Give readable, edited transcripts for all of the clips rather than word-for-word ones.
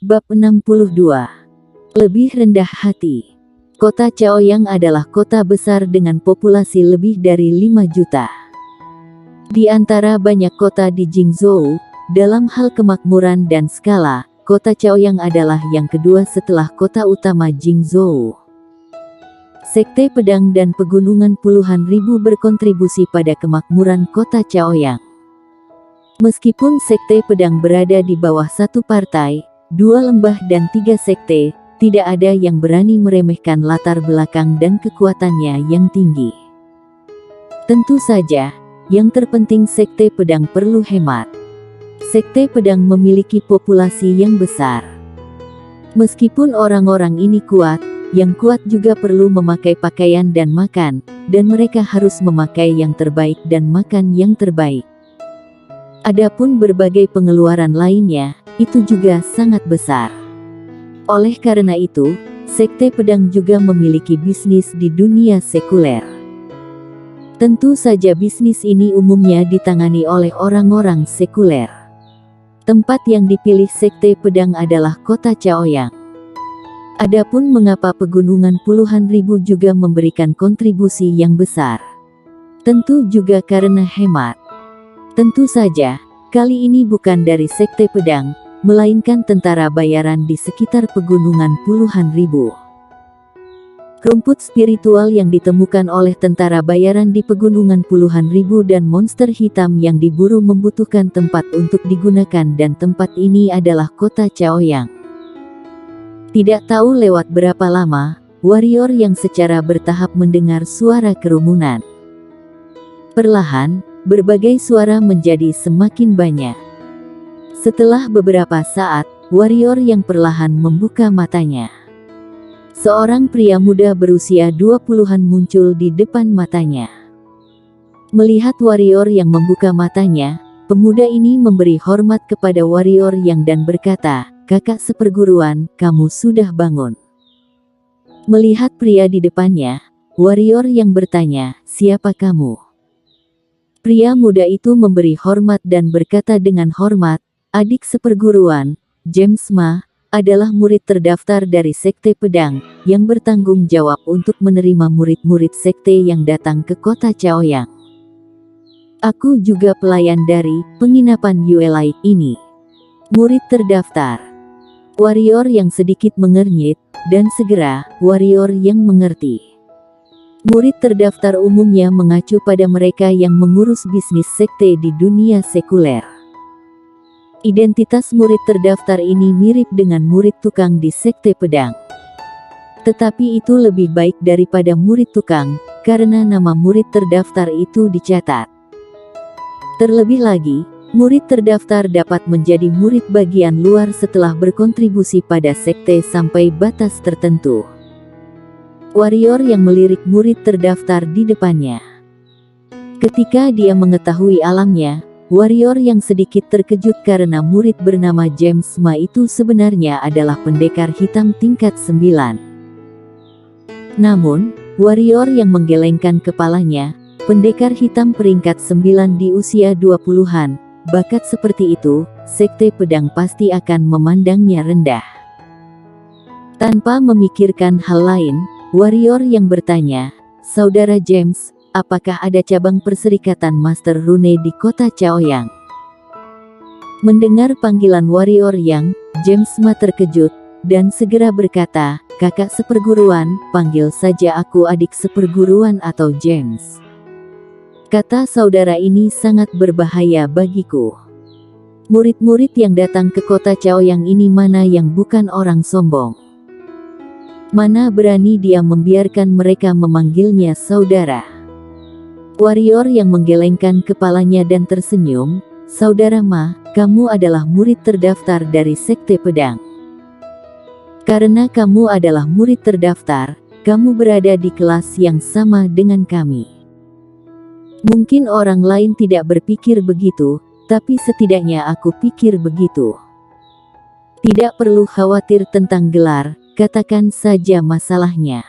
Bab 62. Lebih rendah hati. Kota Chaoyang adalah kota besar dengan populasi lebih dari 5 juta. Di antara banyak kota di Jingzhou, dalam hal kemakmuran dan skala, kota Chaoyang adalah yang kedua setelah kota utama Jingzhou. Sekte pedang dan pegunungan puluhan ribu berkontribusi pada kemakmuran kota Chaoyang. Meskipun sekte pedang berada di bawah satu partai, 2 lembah dan 3 sekte, tidak ada yang berani meremehkan latar belakang dan kekuatannya yang tinggi. Tentu saja, yang terpenting sekte pedang perlu hemat. Sekte pedang memiliki populasi yang besar. Meskipun orang-orang ini kuat, yang kuat juga perlu memakai pakaian dan makan, dan mereka harus memakai yang terbaik dan makan yang terbaik. Adapun berbagai pengeluaran lainnya, itu juga sangat besar. Oleh karena itu, sekte pedang juga memiliki bisnis di dunia sekuler. Tentu saja bisnis ini umumnya ditangani oleh orang-orang sekuler. Tempat yang dipilih sekte pedang adalah kota Chaoyang. Adapun mengapa pegunungan puluhan ribu juga memberikan kontribusi yang besar? Tentu juga karena hemat. Tentu saja, kali ini bukan dari sekte pedang, melainkan tentara bayaran di sekitar pegunungan puluhan ribu. Rumput spiritual yang ditemukan oleh tentara bayaran di pegunungan puluhan ribu dan monster hitam yang diburu membutuhkan tempat untuk digunakan, dan tempat ini adalah kota Chaoyang. Tidak tahu lewat berapa lama, warrior yang secara bertahap mendengar suara kerumunan. Perlahan, berbagai suara menjadi semakin banyak. Setelah beberapa saat, warrior yang perlahan membuka matanya. Seorang pria muda berusia 20-an muncul di depan matanya. Melihat warrior yang membuka matanya, pemuda ini memberi hormat kepada warrior yang dan berkata, "Kakak seperguruan, kamu sudah bangun." Melihat pria di depannya, warrior yang bertanya, "Siapa kamu?" Pria muda itu memberi hormat dan berkata dengan hormat, "Adik seperguruan, James Ma, adalah murid terdaftar dari sekte pedang, yang bertanggung jawab untuk menerima murid-murid sekte yang datang ke kota Chaoyang. Aku juga pelayan dari penginapan Yuelai ini." Murid terdaftar. Warrior yang sedikit mengernyit, dan segera, warrior yang mengerti. Murid terdaftar umumnya mengacu pada mereka yang mengurus bisnis sekte di dunia sekuler. Identitas murid terdaftar ini mirip dengan murid tukang di sekte pedang. Tetapi itu lebih baik daripada murid tukang, karena nama murid terdaftar itu dicatat. Terlebih lagi, murid terdaftar dapat menjadi murid bagian luar setelah berkontribusi pada sekte sampai batas tertentu. Warrior yang melirik murid terdaftar di depannya. Ketika dia mengetahui alamnya, warrior yang sedikit terkejut karena murid bernama James Ma itu sebenarnya adalah pendekar hitam tingkat 9. Namun, warrior yang menggelengkan kepalanya, pendekar hitam peringkat 9 di usia 20-an, bakat seperti itu, sekte pedang pasti akan memandangnya rendah. Tanpa memikirkan hal lain, warrior yang bertanya, "Saudara James, apakah ada cabang perserikatan Master Rune di kota Chaoyang?" Mendengar panggilan warrior yang, James Ma terkejut, dan segera berkata, "Kakak seperguruan, panggil saja aku adik seperguruan atau James. Kata saudara ini sangat berbahaya bagiku. Murid-murid yang datang ke kota Chaoyang ini mana yang bukan orang sombong? Mana berani dia membiarkan mereka memanggilnya saudara?" Warrior yang menggelengkan kepalanya dan tersenyum, "Saudara Ma, kamu adalah murid terdaftar dari sekte pedang. Karena kamu adalah murid terdaftar, kamu berada di kelas yang sama dengan kami. Mungkin orang lain tidak berpikir begitu, tapi setidaknya aku pikir begitu. Tidak perlu khawatir tentang gelar, katakan saja masalahnya."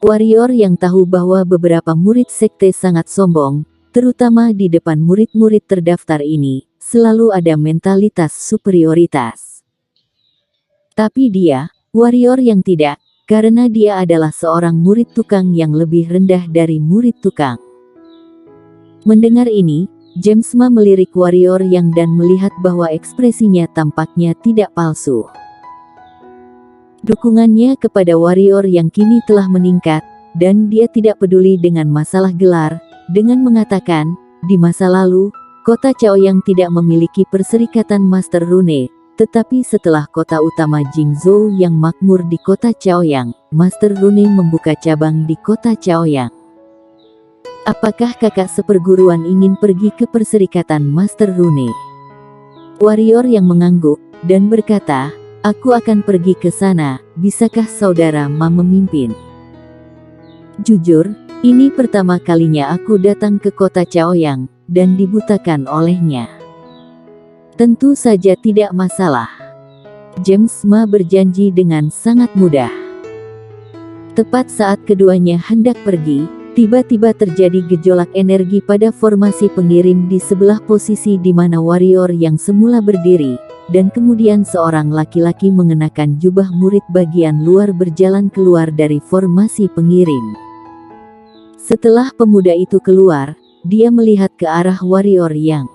Warrior yang tahu bahwa beberapa murid sekte sangat sombong, terutama di depan murid-murid terdaftar ini, selalu ada mentalitas superioritas. Tapi dia, warrior yang tidak, karena dia adalah seorang murid tukang yang lebih rendah dari murid tukang. Mendengar ini, James Ma melirik warrior yang dan melihat bahwa ekspresinya tampaknya tidak palsu. Dukungannya kepada warrior yang kini telah meningkat, dan dia tidak peduli dengan masalah gelar, dengan mengatakan, di masa lalu, kota Chaoyang tidak memiliki perserikatan Master Rune, tetapi setelah kota utama Jingzhou yang makmur di kota Chaoyang, Master Rune membuka cabang di kota Chaoyang. Apakah kakak seperguruan ingin pergi ke perserikatan Master Rune? Warrior yang mengangguk, dan berkata, aku akan pergi ke sana, bisakah saudara Ma memimpin? Jujur, ini pertama kalinya aku datang ke kota Chaoyang, dan dibutakan olehnya. Tentu saja tidak masalah. James Ma berjanji dengan sangat mudah. Tepat saat keduanya hendak pergi, tiba-tiba terjadi gejolak energi pada formasi pengirim di sebelah posisi di mana warrior yang semula berdiri, dan kemudian seorang laki-laki mengenakan jubah murid bagian luar berjalan keluar dari formasi pengirim. Setelah pemuda itu keluar, dia melihat ke arah warrior yang.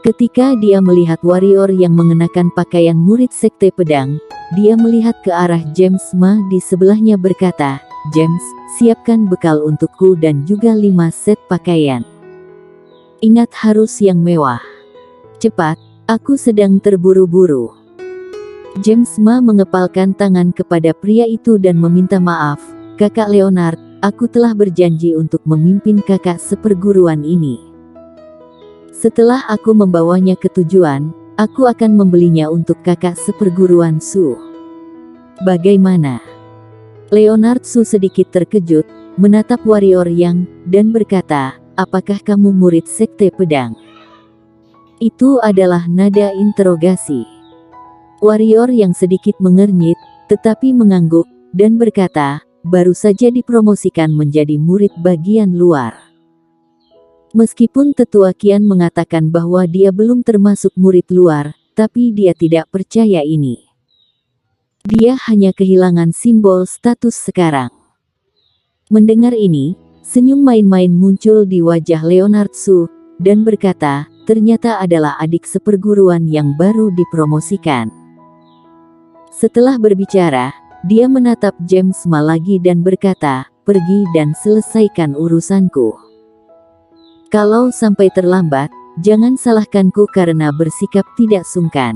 Ketika dia melihat warrior yang mengenakan pakaian murid sekte pedang, dia melihat ke arah James Ma di sebelahnya berkata, James, siapkan bekal untukku dan juga 5 set pakaian. Ingat harus yang mewah. Cepat, aku sedang terburu-buru. James Ma mengepalkan tangan kepada pria itu dan meminta maaf, Kakak Leonard, aku telah berjanji untuk memimpin kakak seperguruan ini. Setelah aku membawanya ke tujuan, aku akan membelinya untuk kakak seperguruan Su. Bagaimana? Leonard Su sedikit terkejut, menatap warrior yang, dan berkata, apakah kamu murid sekte pedang? Itu adalah nada interogasi. Warrior yang sedikit mengernyit, tetapi mengangguk, dan berkata, baru saja dipromosikan menjadi murid bagian luar. Meskipun tetua Qian mengatakan bahwa dia belum termasuk murid luar, tapi dia tidak percaya ini. Dia hanya kehilangan simbol status sekarang. Mendengar ini, senyum main-main muncul di wajah Leonard Su, dan berkata, ternyata adalah adik seperguruan yang baru dipromosikan. Setelah berbicara, dia menatap James Ma lagi dan berkata, pergi dan selesaikan urusanku. Kalau sampai terlambat, jangan salahkanku karena bersikap tidak sungkan.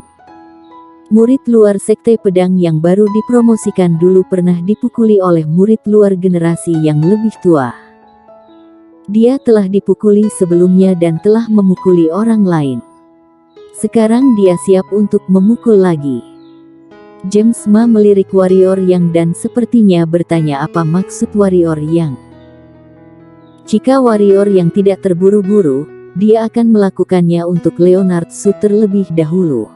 Murid luar sekte pedang yang baru dipromosikan dulu pernah dipukuli oleh murid luar generasi yang lebih tua. Dia telah dipukuli sebelumnya dan telah memukuli orang lain. Sekarang dia siap untuk memukul lagi. James Ma melirik warrior yang dan sepertinya bertanya apa maksud warrior yang. Jika warrior yang tidak terburu-buru, dia akan melakukannya untuk Leonard Su terlebih dahulu.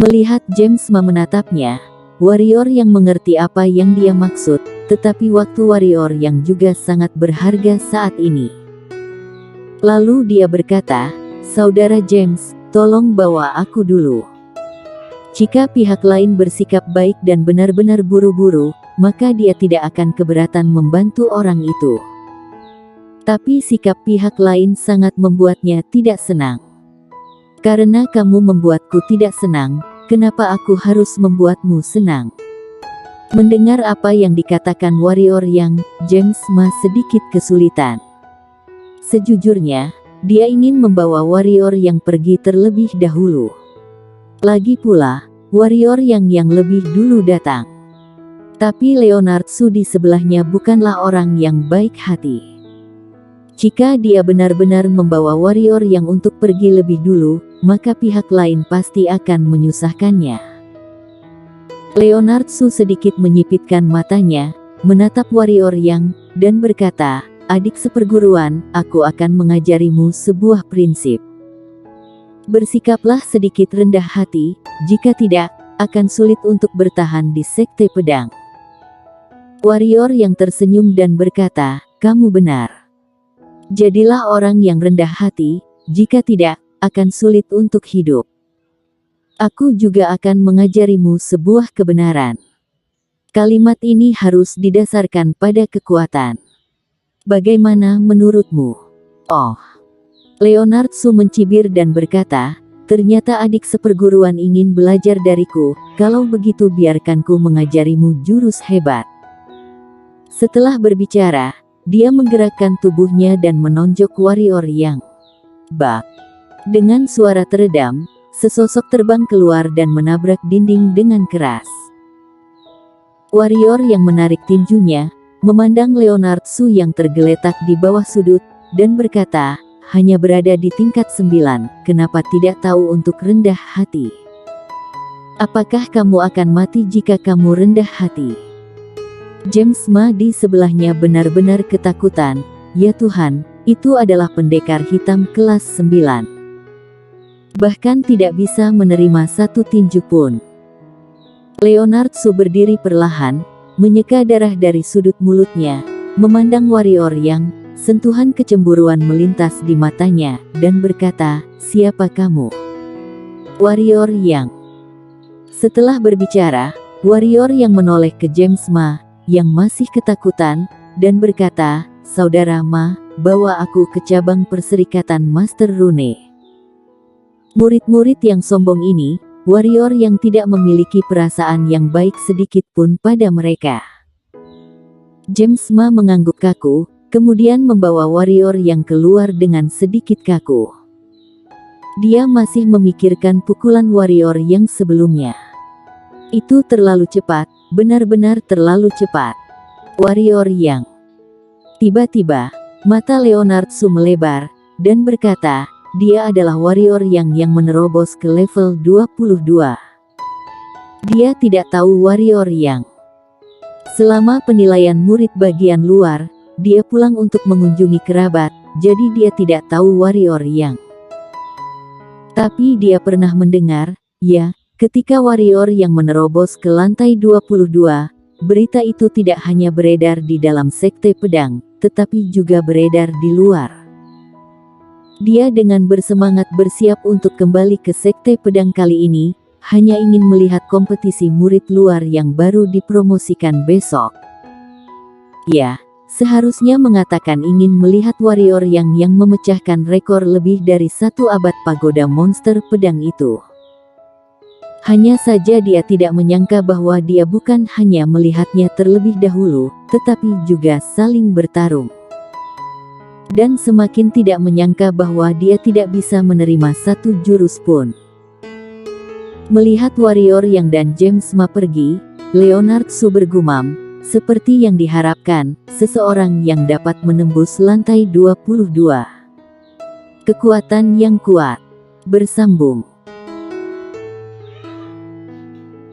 Melihat James Ma menatapnya, warrior yang mengerti apa yang dia maksud, tetapi waktu warrior yang juga sangat berharga saat ini. Lalu dia berkata, Saudara James, tolong bawa aku dulu. Jika pihak lain bersikap baik dan benar-benar buru-buru, maka dia tidak akan keberatan membantu orang itu. Tapi sikap pihak lain sangat membuatnya tidak senang. Karena kamu membuatku tidak senang, kenapa aku harus membuatmu senang? Mendengar apa yang dikatakan warrior yang, James Ma sedikit kesulitan. Sejujurnya, dia ingin membawa warrior yang pergi terlebih dahulu. Lagi pula, warrior yang lebih dulu datang. Tapi Leonard Su di sebelahnya bukanlah orang yang baik hati. Jika dia benar-benar membawa warrior yang untuk pergi lebih dulu, maka pihak lain pasti akan menyusahkannya. Leonard Su sedikit menyipitkan matanya, menatap warrior yang, dan berkata, adik seperguruan, aku akan mengajarimu sebuah prinsip. Bersikaplah sedikit rendah hati, jika tidak, akan sulit untuk bertahan di sekte pedang. Warrior yang tersenyum dan berkata, kamu benar. Jadilah orang yang rendah hati, jika tidak, akan sulit untuk hidup. Aku juga akan mengajarimu sebuah kebenaran. Kalimat ini harus didasarkan pada kekuatan. Bagaimana menurutmu? Oh. Leonard Su mencibir dan berkata, ternyata adik seperguruan ingin belajar dariku, kalau begitu biarkanku mengajarimu jurus hebat. Setelah berbicara, dia menggerakkan tubuhnya dan menonjok warrior yang bak. Dengan suara teredam, sesosok terbang keluar dan menabrak dinding dengan keras. Warrior yang menarik tinjunya, memandang Leonard Su yang tergeletak di bawah sudut, dan berkata, hanya berada di tingkat 9, kenapa tidak tahu untuk rendah hati? Apakah kamu akan mati jika kamu rendah hati? James Ma di sebelahnya benar-benar ketakutan, ya Tuhan, itu adalah pendekar hitam kelas 9. Bahkan tidak bisa menerima satu tinju pun. Leonard Su berdiri perlahan, menyeka darah dari sudut mulutnya, memandang warrior yang sentuhan kecemburuan melintas di matanya, dan berkata, siapa kamu? Warrior yang. Setelah berbicara, warrior yang menoleh ke James Ma, yang masih ketakutan, dan berkata, saudara Ma, bawa aku ke cabang perserikatan Master Rune. Murid-murid yang sombong ini, warrior yang tidak memiliki perasaan yang baik sedikit pun pada mereka. James Ma mengangguk kaku, kemudian membawa warrior yang keluar dengan sedikit kaku. Dia masih memikirkan pukulan warrior yang sebelumnya. Itu terlalu cepat, benar-benar terlalu cepat. Warrior yang. Tiba-tiba, mata Leonard Su melebar, dan berkata, dia adalah warrior yang menerobos ke level 22. Dia tidak tahu warrior yang. Selama penilaian murid bagian luar, dia pulang untuk mengunjungi kerabat, jadi dia tidak tahu warrior yang. Tapi dia pernah mendengar, ya, ketika warrior yang menerobos ke lantai 22, berita itu tidak hanya beredar di dalam sekte pedang, tetapi juga beredar di luar. Dia dengan bersemangat bersiap untuk kembali ke sekte pedang kali ini, hanya ingin melihat kompetisi murid luar yang baru dipromosikan besok. Ya, seharusnya mengatakan ingin melihat warrior yang memecahkan rekor lebih dari 1 abad pagoda monster pedang itu. Hanya saja dia tidak menyangka bahwa dia bukan hanya melihatnya terlebih dahulu, tetapi juga saling bertarung. Dan semakin tidak menyangka bahwa dia tidak bisa menerima satu jurus pun. Melihat warrior yang dan James Ma pergi, Leonard Su bergumam, seperti yang diharapkan, seseorang yang dapat menembus lantai 22. Kekuatan yang kuat. Bersambung.